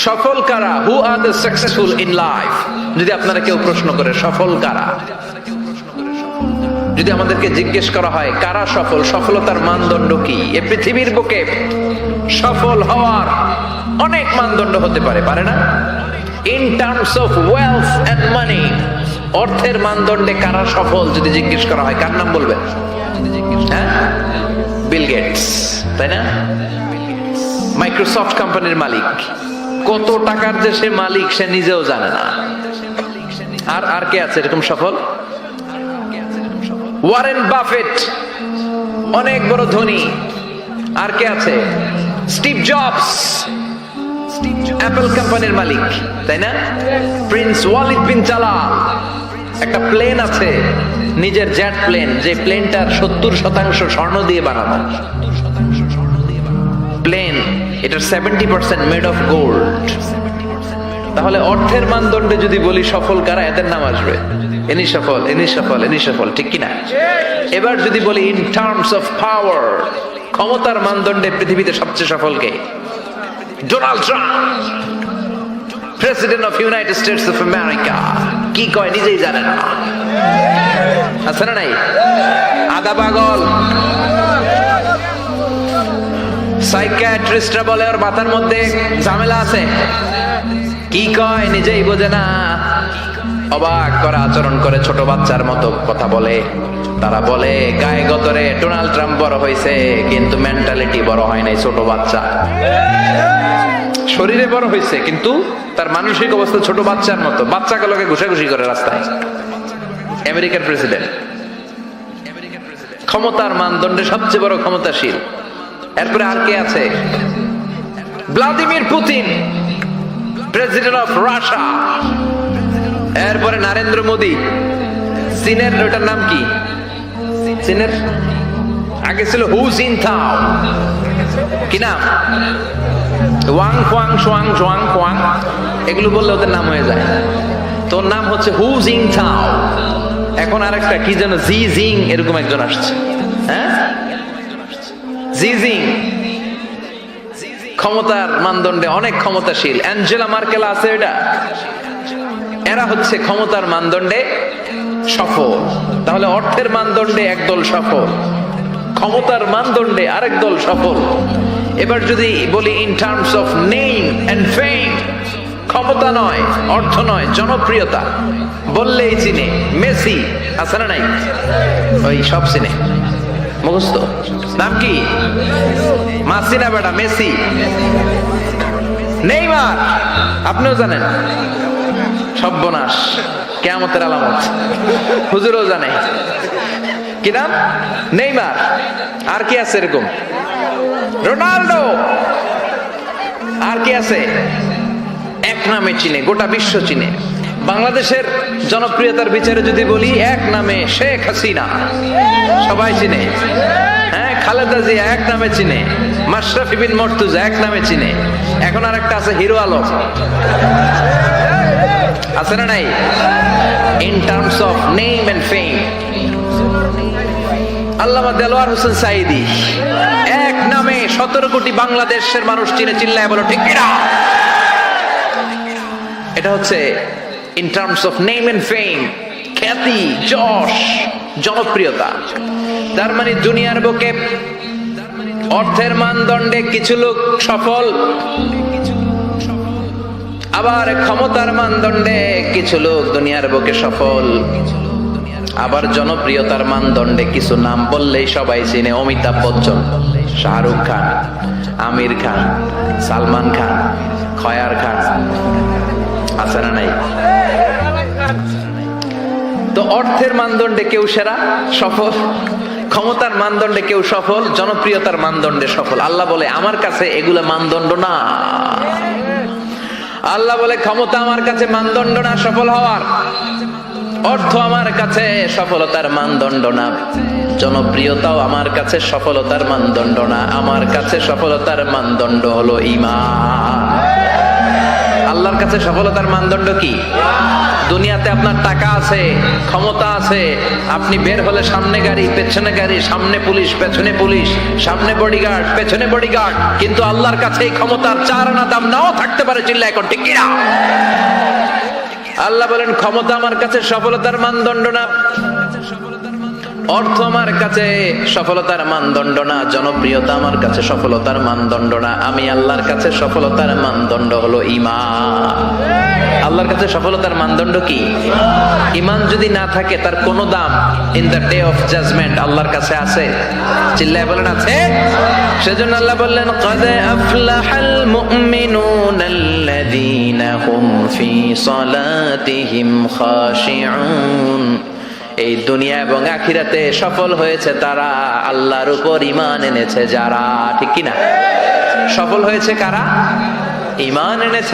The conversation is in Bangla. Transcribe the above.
সফল কারা? Who are the successful in life? যদি আপনারা কেউ প্রশ্ন করে সফল কারা, যদি আমাদেরকে জিজ্ঞেস করা হয় কারা সফল, সফলতার মানদণ্ড কি? এ পৃথিবীর বুকে সফল হওয়ার অনেক মানদণ্ড হতে পারে, পারে না? In terms of wealth and money, অর্থের মানদণ্ডে কারা সফল যদি জিজ্ঞেস করা হয়, কার নাম বলবেন? হ্যাঁ, বিল গেটস, তাই না? মাইক্রোসফট কোম্পানির মালিক, কত টাকার যে সে মালিক সে নিজেও জানে না। আর আর কে আছে এরকম সফল? ওয়ারেন বাফেট, অনেক বড় ধনী। আর কে আছে? স্টিভ জবস, অ্যাপল কোম্পানির মালিক, তাই না? প্রিন্স ওয়ালিদ বিন তালাল, একটা প্লেন আছে, নিজের জেট প্লেন, যে প্লেনটার 70% স্বর্ণ দিয়ে বানানো প্লেন, এটার 70% মেড অফ গোল্ড। তাহলে অর্থের মানদণ্ডে যদি বলি সফল কারা, এদের নাম আসবে, এনি সফল, এনি সফল, এনি সফল, ঠিক কিনা? এবার যদি বলি ইন টার্মস অফ পাওয়ার, ক্ষমতার মানদণ্ডে পৃথিবীতে সবচেয়ে সফল কে? Donald Trump, president of United States of America. কি কয় নিজেই জানে না, আছে না নাই? আদা পাগল। সাইকিয়াট্রিস্টরা বলে ওর মাথার মধ্যে ঝামেলা আছে, কি কয় নিজেই বোঝে না। অবাক করা আচরণ করে, ছোট বাচ্চার মতো কথা বলে। তারা বলে গায়ে গতরে ডোনাল্ড ট্রাম্প বড় হয়েছে, কিন্তু মেন্টালিটি বড় হয় নাই, ছোট বাচ্চা। শরীরে বড় হয়েছে কিন্তু তার মানসিক অবস্থা ছোট বাচ্চার মতো, বাচ্চাগুলোকে ঘুষাঘুষি করে রাস্তায়। আমেরিকার প্রেসিডেন্ট, ক্ষমতার মানদণ্ডে সবচেয়ে বড় ক্ষমতাশীল। এরপরে আর কে আছে? Vladimir Putin, president of Russia. এরপরে নরেন্দ্র মোদী, চীনের, ওটার নাম কি? চীনের আগে ছিল হু জিনতাও, কি নাম? ওয়াং কোয়াং সোয়াং জোয়াং কোয়াং, এগুলো বললে ওদের নাম হয়ে যায়। তোর নাম হচ্ছে হু জিনতাও। এখন আরেকটা কি যেন জি জিং, এরকম একজন আসছে। হ্যাঁ, জি জিং ক্ষমতার মানদণ্ডে অনেক ক্ষমতাশীল। অ্যাঞ্জেলা মার্কেল আছে, এটা, এরা হচ্ছে ক্ষমতার মানদণ্ডে সফল। তাহলে অর্থের মানদণ্ডে একদল সফল, ক্ষমতার মানদণ্ডে আরেক দল সফল। এবার যদি বলি in terms of name and fame, ক্ষমতা নয়, অর্থ নয়, জনপ্রিয়তা বললেই চিনে। মেসি আছে না নাই? ওই সব চিনে, মুখস্থ। নাম কি? মাসিনা বেটা, মেসি। নেইমার আপনিও জানেন, সর্বনাশ, কিয়ামতের আলামত, হুজুরও জানে। কি নাম? নেইমার। আর কি আছে এরকম? রোনাল্ডো। আর কি আছে? এক নামে চিনে, গোটা বিশ্ব চিনে। বাংলাদেশের জনপ্রিয়তার বিচারে যদি বলি, এক নামে শেখ হাসিনা, সবাই চিনে। হ্যাঁ, খালেদা জিয়া এক নামে চিনে, মাশরাফি বিন মর্তুজা এক নামে চিনে। এখন আর একটা আছে হিরো আলম, আছে না নাই? In terms of name and fame, Allama Delwar Hossain Sayeedi এক নামে 17 কোটি বাংলাদেশের মানুষ চিনে। চিল্লায় বলো ঠিক কিনা? এটা হচ্ছে in terms of name and fame, খ্যাতি, যশ, জনপ্রিয়তা। তার মানে দুনিয়ার বুকে অর্থের মানদণ্ডে কিছু লোক সফল, আবার ক্ষমতার মানদণ্ডে কিছু লোক দুনিয়ার বুকে সফল, আবার জনপ্রিয়তার মানদণ্ডে কিছু নাম বললেই সবাই চিনে। অমিতাভ বচ্চন, শাহরুখ খান, আমির খান, সালমান খান, খয়ার খান, আছে না নাই? তো অর্থের মানদণ্ডে কেউ সেরা সফল, ক্ষমতার মানদণ্ডে কেউ সফল, জনপ্রিয়তার মানদণ্ডে সফল। আল্লাহ বলে আমার কাছে এগুলো মানদণ্ড না। আল্লাহ বলে ক্ষমতা আমার কাছে মানদণ্ড না সফল হওয়ার, অর্থ আমার কাছে সফলতার মানদণ্ড না, জনপ্রিয়তাও আমার কাছে সফলতার মানদণ্ড না। আমার কাছে সফলতার মানদণ্ড হলো ঈমান। আল্লাহর কাছে সফলতার মানদণ্ড কি? দুনিয়াতে আপনার টাকা আছে, ক্ষমতা আছে, আপনি বের হলে সামনে গাড়ি, পেছনে গাড়ি, সামনে পুলিশ, পেছনে পুলিশ, সামনে বডিগার্ড, পেছনে বডিগার্ড, কিন্তু আল্লাহর কাছে এই ক্ষমতার 4 আনা দাম নাও থাকতে পারে। চিল্লায় এখন ঠিক কিনা? আল্লাহ বলেন ক্ষমতা আমার কাছে সফলতার মানদণ্ড না, অর্থ আমার কাছে সফলতার মানদণ্ড না, জনপ্রিয়তা আমার কাছে সফলতার মানদণ্ড না। আমি আল্লাহর কাছে সফলতার মানদণ্ড হলো ঈমান। আল্লাহর কাছে সফলতার মানদণ্ড কি? ঈমান যদি না থাকে তার কোনো দাম in the day of judgement আল্লাহর কাছে আছে? চিল্লায় বলেন আছে? সেজন্য আল্লাহ বললেন ক্বাদ আফলাহাল মুমিনুনাল্লাযীনা হুম ফি সালাতিহিম খাশিউন। এই দুনিয়া এবং আখিরাতে সফল হয়েছে তারা, আল্লাহর উপর ঈমান এনেছে যারা। ঠিক কিনা? সফল হয়েছে কারা? ঈমান এনেছে